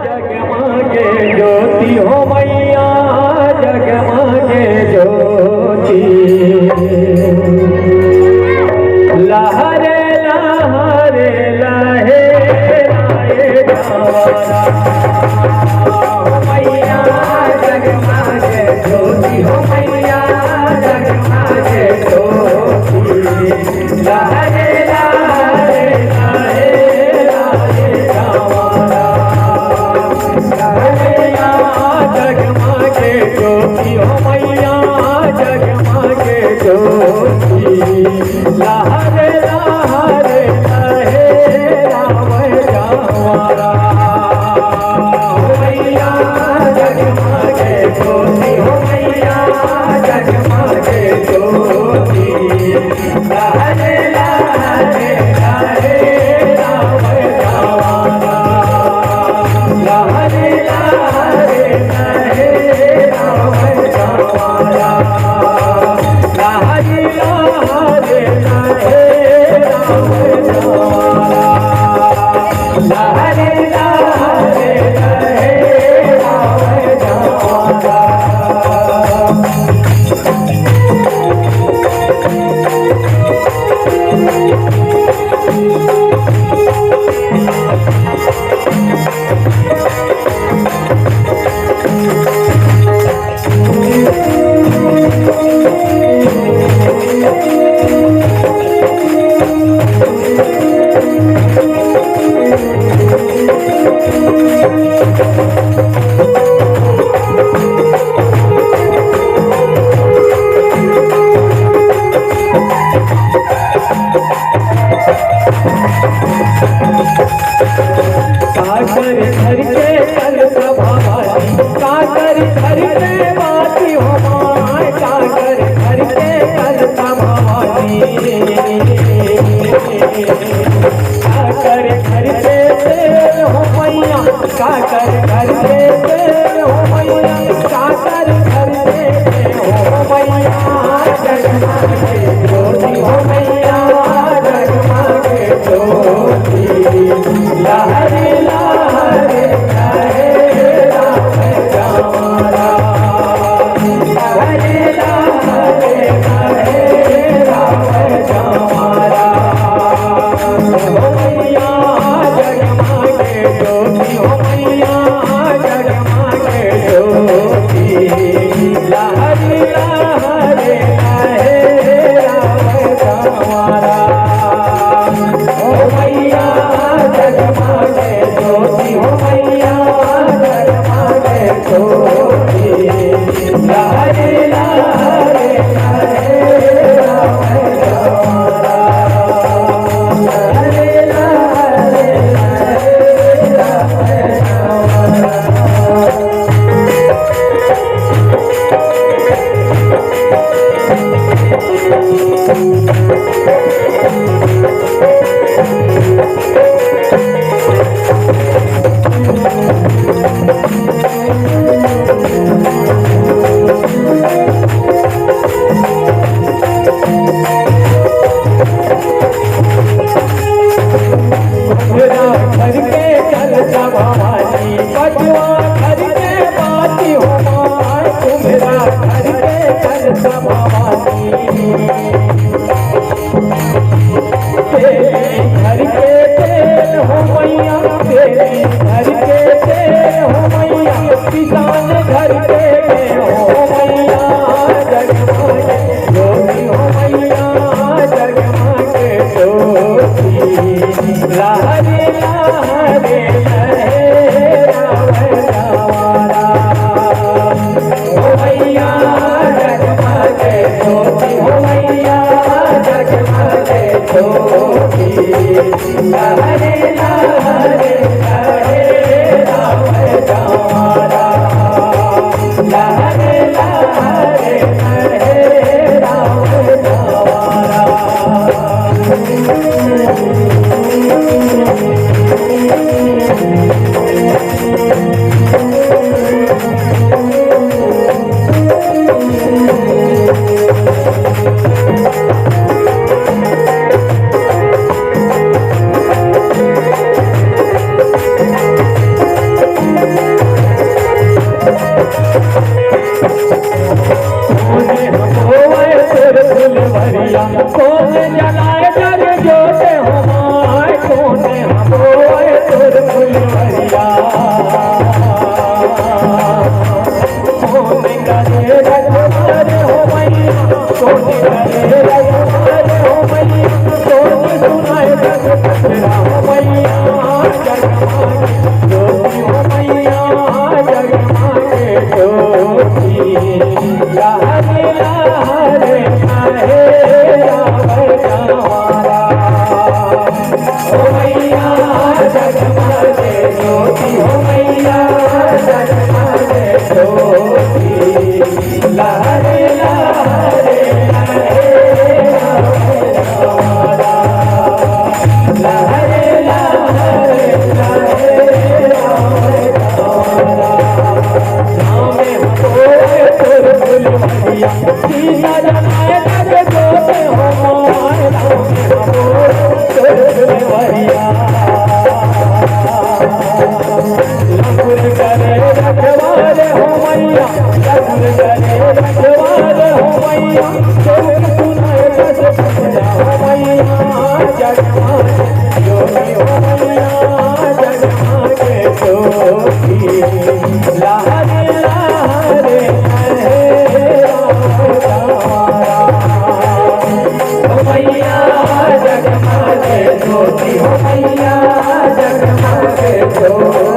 जगमगे ज्योति हो मैया जगमगे ज्योति लहरे लहरे लहे लाए जवारा मैया जगमगे ज्योति हो मैया जगमगे ज्योति लहरे लहरे लहे लाए जवारा जगमगे ज्योति हो मैया जगमगे ज्योति लहरे लहरे लहे राम जवारा मैया जगमगे ज्योति हो मैया जगमगे ज्योति लहरे लहरे लहे राम जवारा लहरे लहरे लहे राम जवारा लहरे लहरे लहे राम जवारा लहरे लहरे लहे राम जवारा काकर घर के कल सभावाली काकर घर के बाती हो माय काकर घर के कल सभावाली काकर घर के तेल हो मैया काकर घर के तेल हो मैया काकर घर के हो मैया जगमगे ज्योति हो मैया जगमगे ज्योति लहरे लहरे लहे राम जवारा लहरे लहरे लहे राम जवारा हो मैया जगमगे ज्योति हो मैया जगमगे ज्योति लहरे लहरे लहे राम जवारा हो मैया जगमगे ज्योति हो मैया जगमगे ज्योति लहरे लहरे लहे राम जवारा लहरे लहरे लहे राम जवारा घर के चल सभावाली बचवा घर के बाती हो माय तुम्हारा घर के चल सभावाली तेरी घर के तेल हो मैया तेरी घर के तेल हो मैया किसान घर के हो मैया जगमगे ज्योति हो मैया जगमगे ज्योति लहरे लहरे लहे राम जवारा हो मैया जगमगे ज्योति हो मैया जगमगे ज्योति लहरे लहरे लहे राम जवारा लहरे लहरे लहे राम जवारा ज्योति हो मैया जगमगे ज्योति लहरे लहरे लहरे लहरे लहरे लहरे सीता जनाए जग जोते हो माय राम फुलवरिया लखुर करे रखवारे हो मैया लखुर करे रखवारे हो मैया चौक सुनाए बस बजा हो मैया जगमगे ज्योति हो मैया जगमगे ज्योति लहरे लहरे मैया जगमगे ज्योति हो मैया जगमगे ज्योति